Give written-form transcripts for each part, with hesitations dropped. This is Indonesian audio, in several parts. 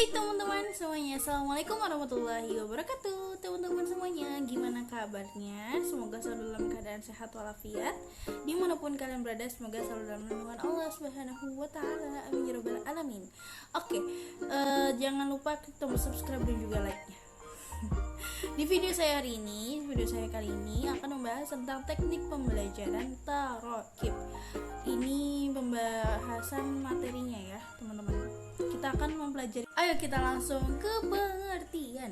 Hai teman-teman semuanya, Assalamualaikum warahmatullahi wabarakatuh. Teman-teman semuanya, gimana kabarnya? Semoga selalu dalam keadaan sehat walafiat. Dimanapun kalian berada, semoga selalu dalam lindungan Allah Subhanahu wa Ta'ala. Amin ya rabbal alamin. Oke, jangan lupa klik tombol subscribe dan juga like-nya. Di video saya kali ini akan membahas tentang teknik pembelajaran tarokib. Ini pembahasan materinya ya, teman-teman. Kita akan mempelajari. Ayo kita langsung ke pengertian.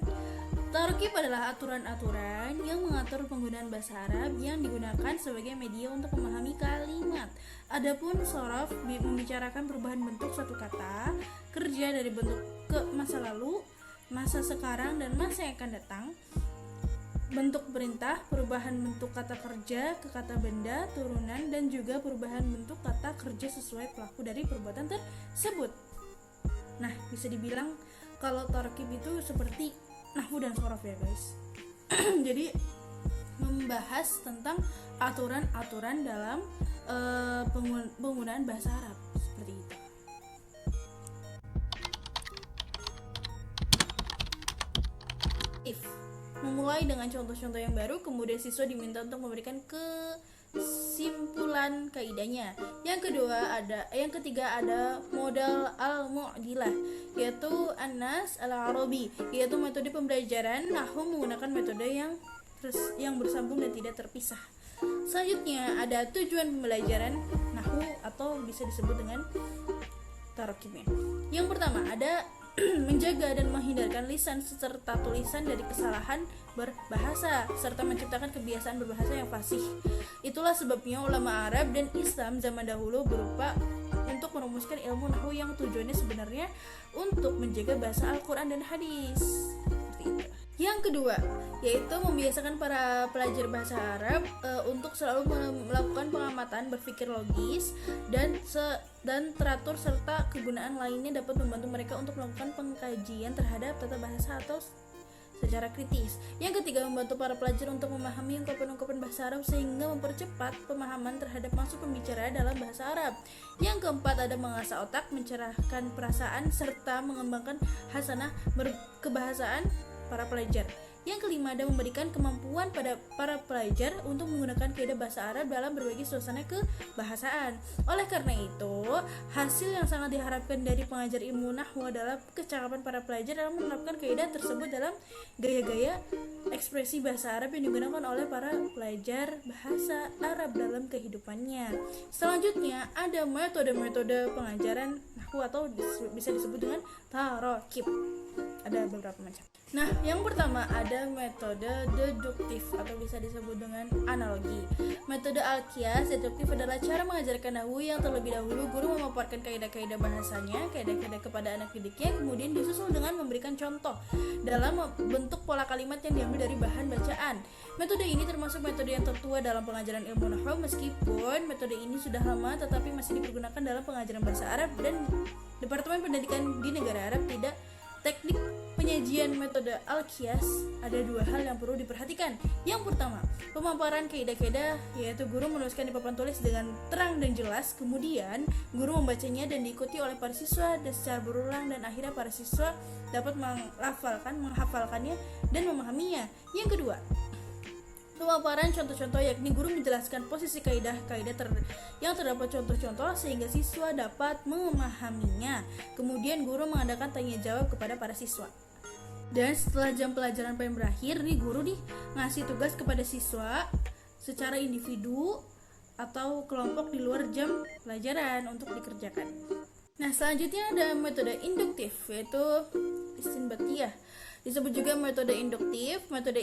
Tarokib adalah aturan-aturan yang mengatur penggunaan bahasa Arab yang digunakan sebagai media untuk memahami kalimat. Adapun sorof membicarakan perubahan bentuk suatu kata kerja dari bentuk ke masa lalu, masa sekarang, dan masa yang akan datang. Bentuk perintah, perubahan bentuk kata kerja ke kata benda, turunan, dan juga perubahan bentuk kata kerja sesuai pelaku dari perbuatan tersebut. Nah, bisa dibilang kalau tarokib itu seperti nahwu dan sorof ya guys. Jadi membahas tentang aturan-aturan dalam penggunaan bahasa Arab seperti itu. Memulai dengan contoh-contoh yang baru, kemudian siswa diminta untuk memberikan kesimpulan kaidahnya. Yang ketiga ada modal al-mu'dilah, yaitu An-Nas al-Arabi, yaitu metode pembelajaran nahwu menggunakan metode yang bersambung dan tidak terpisah. Selanjutnya ada tujuan pembelajaran nahwu atau bisa disebut dengan tarokibnya. Yang pertama ada menjaga dan menghindarkan lisan serta tulisan dari kesalahan berbahasa serta menciptakan kebiasaan berbahasa yang fasih. Itulah sebabnya ulama Arab dan Islam zaman dahulu berupa untuk merumuskan ilmu nahwu yang tujuannya sebenarnya untuk menjaga bahasa Al-Quran dan hadis. Seperti itu. Yang kedua, yaitu membiasakan para pelajar bahasa Arab untuk selalu melakukan pengamatan, berpikir logis dan teratur serta kegunaan lainnya dapat membantu mereka untuk melakukan pengkajian terhadap tata bahasa atau secara kritis. Yang ketiga, membantu para pelajar untuk memahami ungkapan-ungkapan bahasa Arab sehingga mempercepat pemahaman terhadap maksud pembicara dalam bahasa Arab. Yang keempat, ada mengasah otak, mencerahkan perasaan serta mengembangkan hasanah kebahasaan para pelajar. Yang kelima, ada memberikan kemampuan pada para pelajar untuk menggunakan kaidah bahasa Arab dalam berbagai suasana kebahasaan. Oleh karena itu, hasil yang sangat diharapkan dari pengajar ilmu nahwu adalah kecakapan para pelajar dalam menerapkan kaidah tersebut dalam gaya-gaya ekspresi bahasa Arab yang digunakan oleh para pelajar bahasa Arab dalam kehidupannya. Selanjutnya, ada metode-metode pengajaran nahwu atau bisa disebut dengan tarokib. Ada beberapa macam. Nah, yang pertama ada metode deduktif atau bisa disebut dengan analogi. Metode al-qiyas deduktif adalah cara mengajarkan nahwu yang terlebih dahulu guru memaparkan kaidah-kaidah bahasanya, kaidah-kaidah kepada anak didiknya, kemudian disusul dengan memberikan contoh dalam bentuk pola kalimat yang diambil dari bahan bacaan. Metode ini termasuk metode yang tertua dalam pengajaran ilmu nahwu, meskipun metode ini sudah lama tetapi masih dipergunakan dalam pengajaran bahasa Arab dan Departemen Pendidikan di negara Arab. Teknik penyajian metode al-qiyas ada dua hal yang perlu diperhatikan. Yang pertama, pemaparan kaidah-kaidah, yaitu guru menuliskan di papan tulis dengan terang dan jelas, kemudian guru membacanya dan diikuti oleh para siswa dan secara berulang, dan akhirnya para siswa dapat menghafalkannya dan memahaminya. Yang kedua, pemaparan contoh-contoh, yakni guru menjelaskan posisi kaidah-kaidah yang terdapat contoh-contoh sehingga siswa dapat memahaminya. Kemudian guru mengadakan tanya jawab kepada para siswa. Dan setelah jam pelajaran paling berakhir, guru ngasih tugas kepada siswa secara individu atau kelompok di luar jam pelajaran untuk dikerjakan. Nah, selanjutnya ada metode induktif, yaitu istinbatiyah. Disebut juga metode induktif. Metode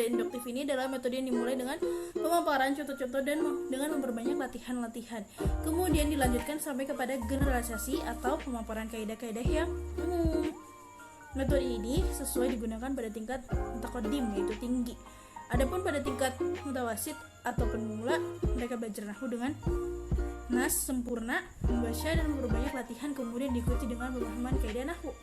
induktif ini adalah metode yang dimulai dengan pemaparan contoh-contoh dan dengan memperbanyak latihan-latihan. Kemudian dilanjutkan sampai kepada generalisasi atau pemaparan kaidah-kaidah yang umum. Metode ini sesuai digunakan pada tingkat mutaqaddim, yaitu tinggi. Adapun pada tingkat mutawasit atau pemula, mereka belajar nahwu dengan nas sempurna, membaca dan memperbanyak latihan, kemudian diikuti dengan pemahaman kaidah nahwu.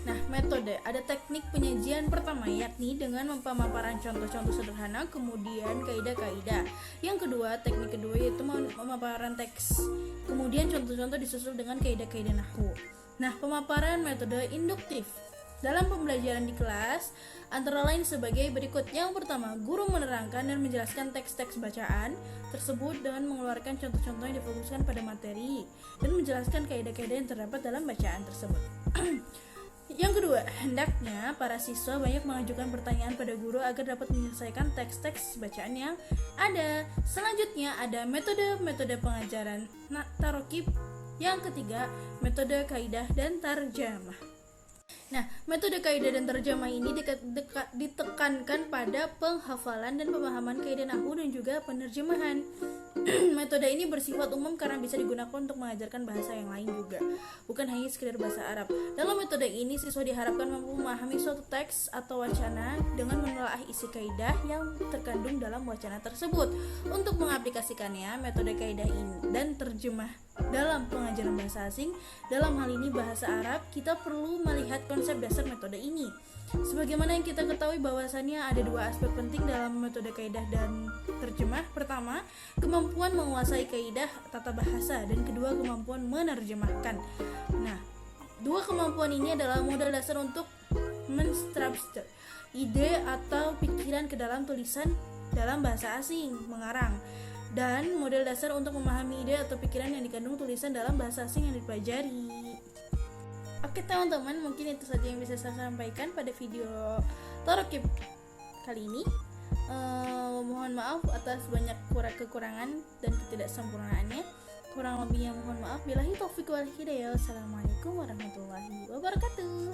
Nah, metode ada teknik penyajian pertama, yakni dengan pemaparan contoh-contoh sederhana, kemudian kaidah-kaidah. Yang kedua, teknik kedua yaitu pemaparan teks, kemudian contoh-contoh disusul dengan kaidah-kaidah nahwu. Nah, pemaparan metode induktif dalam pembelajaran di kelas antara lain sebagai berikut. Yang pertama, guru menerangkan dan menjelaskan teks-teks bacaan tersebut dengan mengeluarkan contoh-contoh yang difokuskan pada materi dan menjelaskan kaidah-kaidah yang terdapat dalam bacaan tersebut. Yang kedua, hendaknya para siswa banyak mengajukan pertanyaan pada guru agar dapat menyelesaikan teks-teks bacaan yang ada. Selanjutnya ada metode pengajaran tarokib. Yang ketiga, metode kaidah dan tarjamah. Nah, metode kaidah dan terjemah ini ditekankan pada penghafalan dan pemahaman kaidah nahwu dan juga penerjemahan. Metode ini bersifat umum karena bisa digunakan untuk mengajarkan bahasa yang lain juga, bukan hanya sekedar bahasa Arab. Dalam metode ini, siswa diharapkan mampu memahami suatu teks atau wacana dengan menelaah isi kaidah yang terkandung dalam wacana tersebut. Untuk mengaplikasikannya, metode kaidah ini dan terjemah dalam pengajaran bahasa asing, dalam hal ini bahasa Arab, kita perlu melihat konsep dasar metode ini. Sebagaimana yang kita ketahui bahwasannya ada dua aspek penting dalam metode kaidah dan terjemah. Pertama, kemampuan menguasai kaidah tata bahasa, dan kedua, kemampuan menerjemahkan. Nah, dua kemampuan ini adalah modal dasar untuk menstructure ide atau pikiran ke dalam tulisan dalam bahasa asing, mengarang, dan model dasar untuk memahami ide atau pikiran yang dikandung tulisan dalam bahasa asing yang dipelajari. Oke teman-teman, mungkin itu saja yang bisa saya sampaikan pada video tarokib kali ini. Mohon maaf atas banyak kekurangan dan ketidaksempurnaannya. Kurang lebihnya mohon maaf. Billahi taufiq wal hidayah. Assalamualaikum warahmatullahi wabarakatuh.